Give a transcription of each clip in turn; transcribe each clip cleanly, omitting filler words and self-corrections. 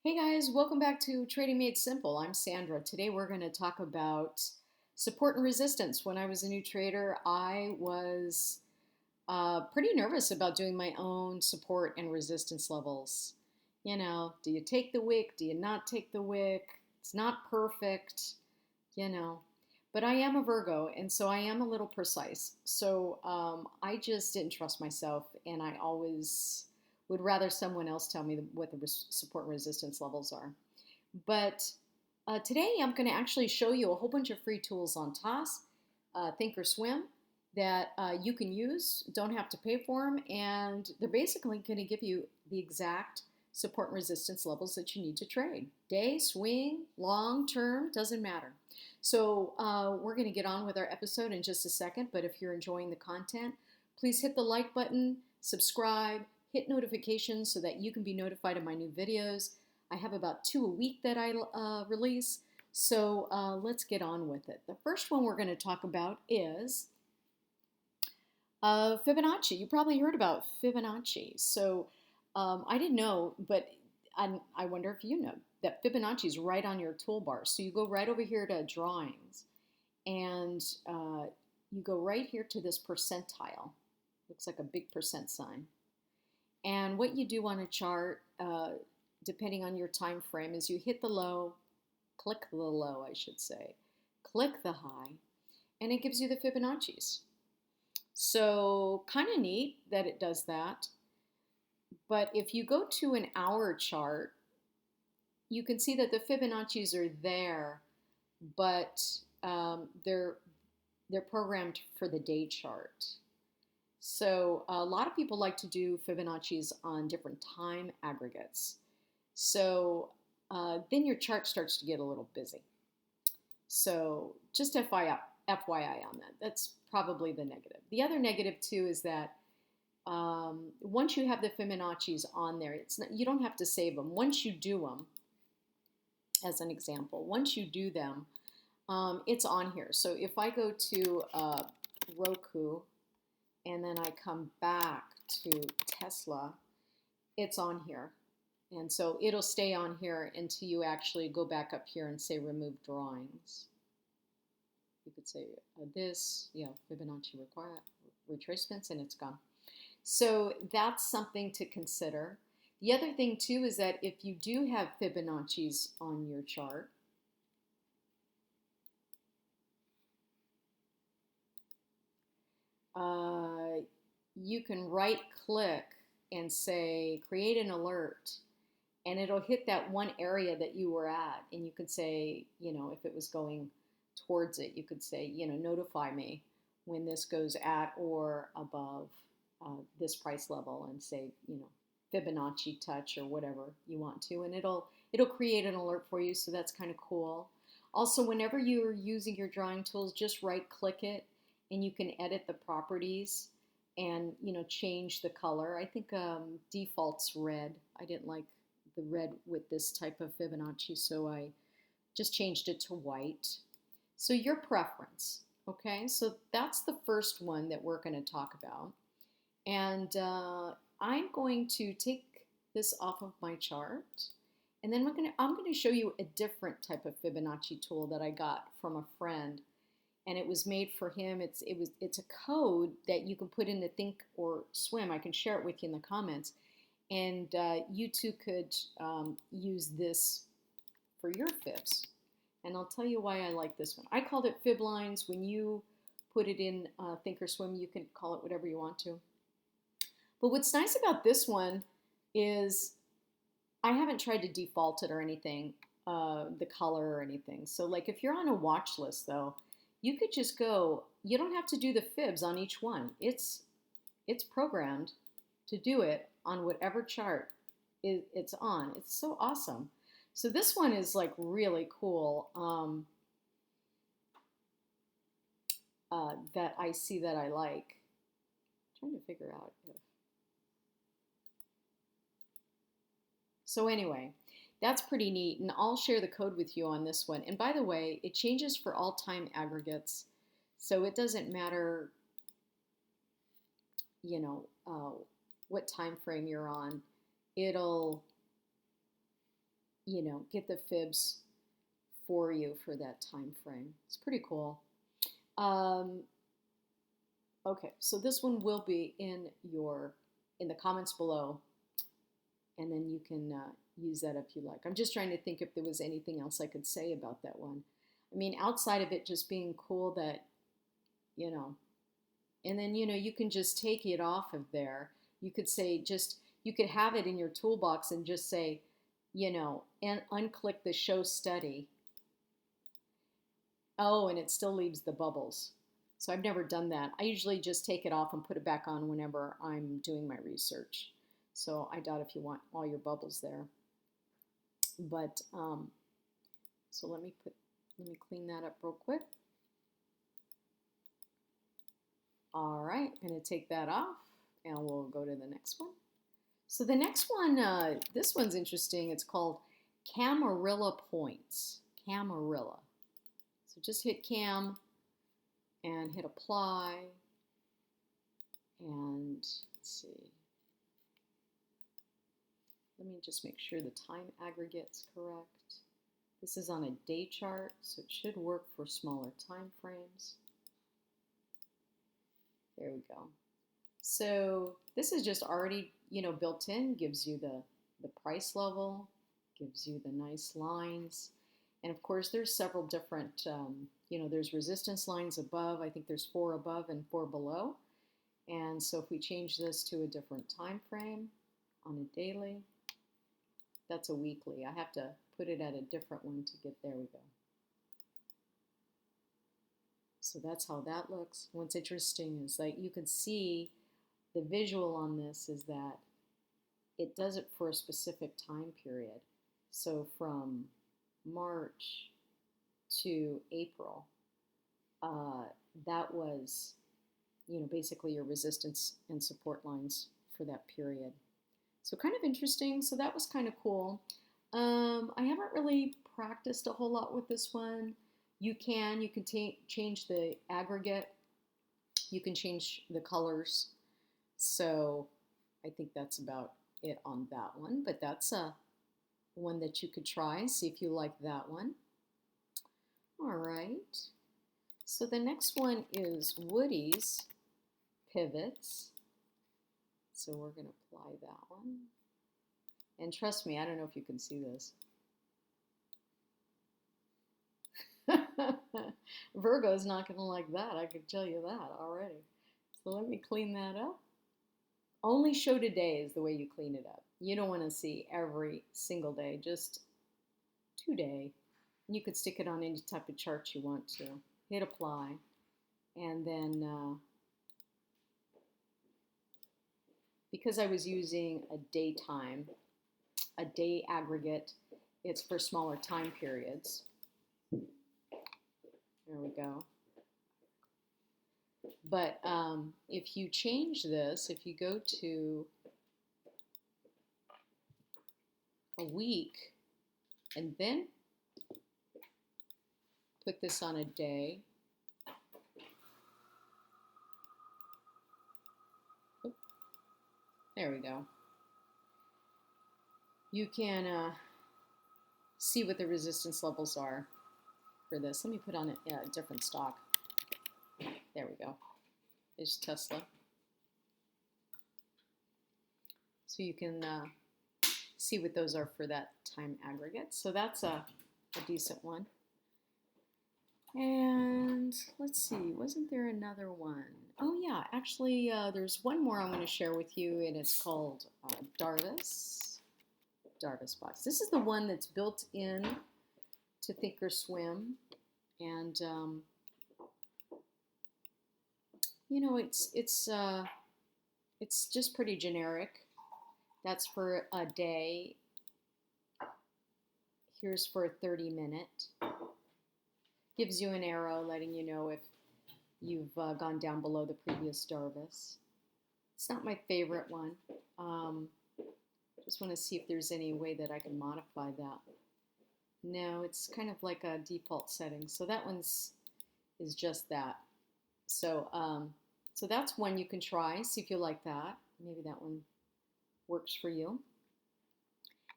Hey guys, welcome back to Trading Made Simple. I'm Sandra. Today we're going to talk about support and resistance. When I was a new trader, I was pretty nervous about doing my own support and resistance levels. Do you take the wick? Do you not take the wick? It's not perfect, you know. But I am a Virgo, and so I am a little precise. So I just didn't trust myself, and I always would rather someone else tell me what the support and resistance levels are. But today I'm going to actually show you a whole bunch of free tools on TOS, ThinkorSwim, that you can use, don't have to pay for them, and they're basically going to give you the exact support and resistance levels that you need to trade. Day, swing, long term, doesn't matter. So we're going to get on with our episode in just a second, but if you're enjoying the content, please hit the like button, subscribe, hit notifications so that you can be notified of my new videos. I have about 2 a week that I release, so let's get on with it. The first one we're going to talk about is Fibonacci. You probably heard about Fibonacci. So I didn't know, but I wonder if you know that Fibonacci is right on your toolbar. So you go right over here to drawings, and you go right here to this percentile. Looks like a big percent sign. And what you do on a chart, depending on your time frame, is you hit the low, click the low, I should say, click the high, and it gives you the Fibonacci's. So kind of neat that it does that. But if you go to an hour chart, you can see that the Fibonacci's are there, but they're programmed for the day chart. So a lot of people like to do Fibonacci's on different time aggregates. So then your chart starts to get a little busy. So just FYI on that. That's probably the negative. The other negative too is that once you have the Fibonacci's on there, you don't have to save them. Once you do them, as an example, once you do them, it's on here. So if I go to Roku and then I come back to Tesla, it's on here. And so it'll stay on here until you actually go back up here and say remove drawings. You could say this, Fibonacci retracements, and it's gone. So that's something to consider. The other thing too is that if you do have Fibonacci's on your chart, you can right click and say create an alert, and it'll hit that one area that you were at, and you could say, if it was going towards it, you could say, notify me when this goes at or above this price level, and say, Fibonacci touch or whatever you want to, and it'll create an alert for you. So that's kind of cool. Also, whenever you're using your drawing tools, just right click it and you can edit the properties and change the color. I think default's red. I didn't like the red with this type of Fibonacci, so I just changed it to white. So your preference, okay? So that's the first one that we're going to talk about. And I'm going to take this off of my chart, and then I'm going to show you a different type of Fibonacci tool that I got from a friend, and it was made for him. It's a code that you can put into ThinkorSwim. I can share it with you in the comments, and you too could use this for your fibs. And I'll tell you why I like this one. I called it Fib Lines. When you put it in ThinkorSwim, you can call it whatever you want to. But what's nice about this one is I haven't tried to default it or anything, the color or anything. So like if you're on a watch list though, you could just go, you don't have to do the fibs on each one. It's programmed to do it on whatever chart it's on. It's so awesome. So this one is like really cool that I see that I like. I'm trying to figure out if. So anyway, that's pretty neat, and I'll share the code with you on this one. And by the way, it changes for all time aggregates, so it doesn't matter, what time frame you're on. It'll get the fibs for you for that time frame. It's pretty cool. Um, okay, so this one will be in the comments below, and then you can use that if you like. I'm just trying to think if there was anything else I could say about that one. I mean, outside of it just being cool that, and then, you can just take it off of there. You could say you could have it in your toolbox and just say, and unclick the show study. Oh, and it still leaves the bubbles. So I've never done that. I usually just take it off and put it back on whenever I'm doing my research. So I doubt if you want all your bubbles there. But, so let me clean that up real quick. All right, I'm going to take that off, and we'll go to the next one. So the next one, this one's interesting. It's called Camarilla Points. Camarilla. So just hit Cam and hit Apply. And let's see. Let me just make sure the time aggregate's correct. This is on a day chart, so it should work for smaller time frames. There we go. So this is just already, built in, gives you the price level, gives you the nice lines. And of course, there's several different, there's resistance lines above. I think there's 4 above and 4 below. And so if we change this to a different time frame on a daily, that's a weekly. I have to put it at a different one to get there. We go. So that's how that looks. What's interesting is like you can see the visual on this is that it does it for a specific time period. So from March to April, that was, basically your resistance and support lines for that period. So kind of interesting. So that was kind of cool. I haven't really practiced a whole lot with this one. You can change the aggregate. You can change the colors. So I think that's about it on that one. But that's a one that you could try. See if you like that one. All right. So the next one is Woody's Pivots. So we're going to apply that one. And trust me, I don't know if you can see this. Virgo's not going to like that. I can tell you that already. So let me clean that up. Only show today is the way you clean it up. You don't want to see every single day, just today. You could stick it on any type of chart you want to. Hit apply. And then because I was using a day aggregate, it's for smaller time periods. There we go. But if you change this, if you go to a week and then put this on a day, there we go. You can see what the resistance levels are for this. Let me put on a different stock. There we go. There's Tesla. So you can see what those are for that time aggregate. So that's a decent one. And let's see, wasn't there another one? Oh yeah, actually there's one more I'm going to share with you, and it's called Darvas box. This is the one that's built in to ThinkorSwim, and it's just pretty generic. That's for a day. Here's for a 30-minute. Gives you an arrow letting you know if you've gone down below the previous Darvas. It's not my favorite one. Just want to see if there's any way that I can modify that. No, it's kind of like a default setting. So that one's is just that. So so that's one you can try. See if you like that. Maybe that one works for you.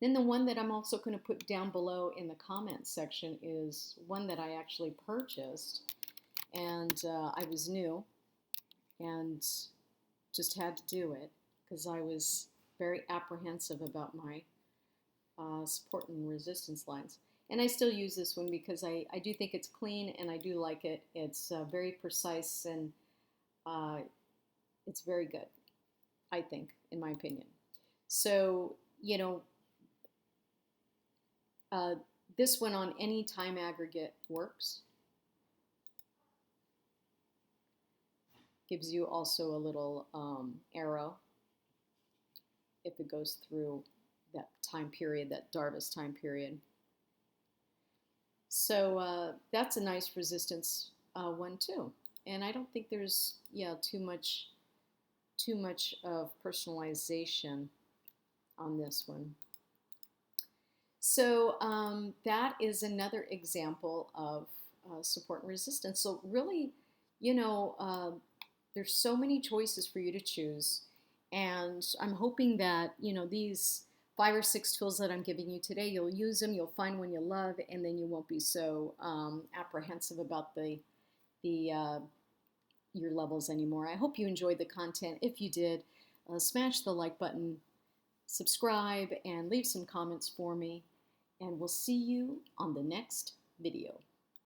Then the one that I'm also going to put down below in the comments section is one that I actually purchased, and I was new and just had to do it because I was very apprehensive about my support and resistance lines. And I still use this one because I do think it's clean and I do like it. It's very precise and uh, it's very good, I think, in my opinion. So, uh, this one on any time aggregate works. Gives you also a little arrow if it goes through that time period, that Darvas time period. So that's a nice resistance one too. And I don't think there's too much of personalization on this one. So that is another example of support and resistance. So really, there's so many choices for you to choose. And I'm hoping that, these 5 or 6 tools that I'm giving you today, you'll use them, you'll find one you love, and then you won't be so apprehensive about your levels anymore. I hope you enjoyed the content. If you did, smash the like button, subscribe, and leave some comments for me. And we'll see you on the next video.